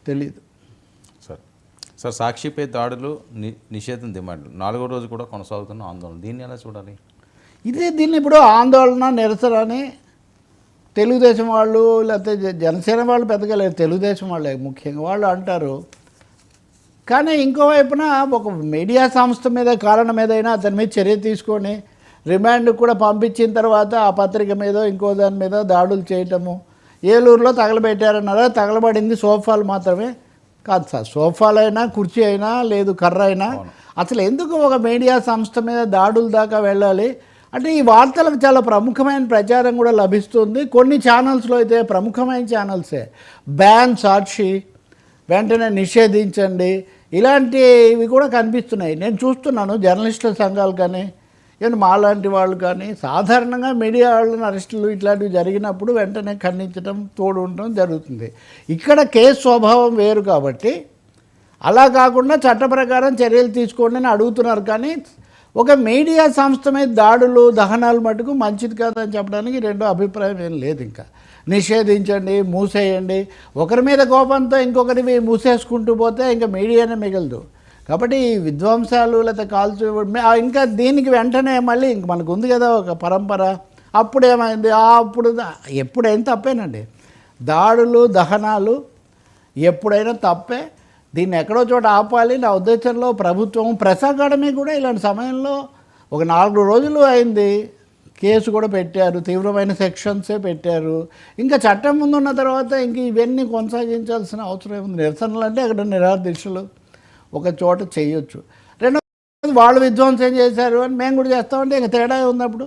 తెలీదు. Sir sir సాక్షిపై దాడులు నిషేధం డిమాండ్లు 4వ రోజు కూడా కొనసాగుతున్న ఆందోళన, దీన్ని ఎలా చూడాలి? దీన్ని ఇప్పుడు ఆందోళన నిరసన అని తెలుగుదేశం వాళ్ళు లేకపోతే జనసేన వాళ్ళు పెద్దగా లేదు, తెలుగుదేశం వాళ్ళే ముఖ్యంగా వాళ్ళు అంటారు. కానీ ఇంకోవైపున ఒక మీడియా సంస్థ మీద కారణం ఏదైనా అతని మీద చర్య తీసుకొని రిమాండ్ కూడా పంపించిన తర్వాత ఆ పత్రిక మీద ఇంకో దాని మీద దాడులు చేయటము, ఏలూరులో తగలబెట్టారన్నారా, తగలబడింది సోఫాలు మాత్రమే కాదు సార్, సోఫాలైనా కుర్చీ అయినా లేదు కర్ర అయినా, అసలు ఎందుకు ఒక మీడియా సంస్థ మీద దాడుల దాకా వెళ్ళాలి అంటే ఈ వార్తలకు చాలా ప్రముఖమైన ప్రచారం కూడా లభిస్తుంది. కొన్ని ఛానల్స్లో అయితే ప్రముఖమైన ఛానల్సే బ్యాన్ సాక్షి వెంటనే నిషేధించండి ఇలాంటివి కూడా కనిపిస్తున్నాయి. నేను చూస్తున్నాను జర్నలిస్టుల సంఘాలు కానీ ఈవెన్ మాలాంటి వాళ్ళు కానీ సాధారణంగా మీడియా వాళ్ళని అరెస్టులు ఇట్లాంటివి జరిగినప్పుడు వెంటనే ఖండించడం తోడు ఉండడం జరుగుతుంది. ఇక్కడ కేసు స్వభావం వేరు కాబట్టి అలా కాకుండా చట్ట ప్రకారం చర్యలు తీసుకోండి అని అడుగుతున్నారు. కానీ ఒక మీడియా సంస్థ మీద దాడులు దహనాలు మటుకు మంచిది కాదని చెప్పడానికి రెండో అభిప్రాయం ఏం లేదు. ఇంకా నిషేధించండి, మూసేయండి, ఒకరి మీద కోపంతో ఇంకొకరివి మూసేసుకుంటూ పోతే ఇంకా మీడియానే మిగలదు. కాబట్టి ఈ విధ్వంసాలు లేకపోతే కాల్చు ఇంకా దీనికి వెంటనే మళ్ళీ ఇంక మనకు ఉంది కదా ఒక పరంపర, అప్పుడేమైంది అప్పుడు ఎప్పుడైనా తప్పేనండి. దాడులు దహనాలు ఎప్పుడైనా తప్పే, దీన్ని ఎక్కడో చోట ఆపాలి. నా ఉద్దేశంలో ప్రభుత్వం ప్రెస్ అకాడమీ కూడా ఇలాంటి సమయంలో ఒక 4 రోజులు అయింది, కేసు కూడా పెట్టారు, తీవ్రమైన సెక్షన్సే పెట్టారు. ఇంకా చట్టం ముందున్న తర్వాత ఇంక ఇవన్నీ కొనసాగించాల్సిన అవసరం ఏముంది? నిరసనలు అంటే అక్కడ నిరాదీక్షలు ఒక చోట చేయొచ్చు. రెండోది వాళ్ళు విధ్వంసం చేశారు అని మేము కూడా చేస్తామంటే ఇంకా తేడా ఉన్నప్పుడు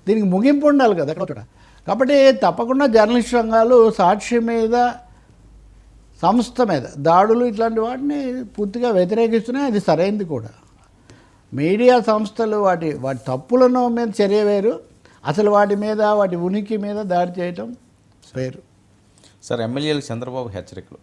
దీనికి ముగింపు ఉండాలి కదా ఎక్కడ చోట. కాబట్టి తప్పకుండా జర్నలిస్ట్ సంఘాలు సాక్షి మీద సంస్థ మీద దాడులు ఇట్లాంటి వాటిని పూర్తిగా వ్యతిరేకిస్తున్నాయి. అది సరైనది కూడా. మీడియా సంస్థలు వాటి తప్పులను మీద చర్య వేరు, అసలు వాటి మీద వాటి ఉనికి మీద దాడి చేయటం వేరు. సార్ ఎమ్మెల్యేలకు చంద్రబాబు హెచ్చరికలు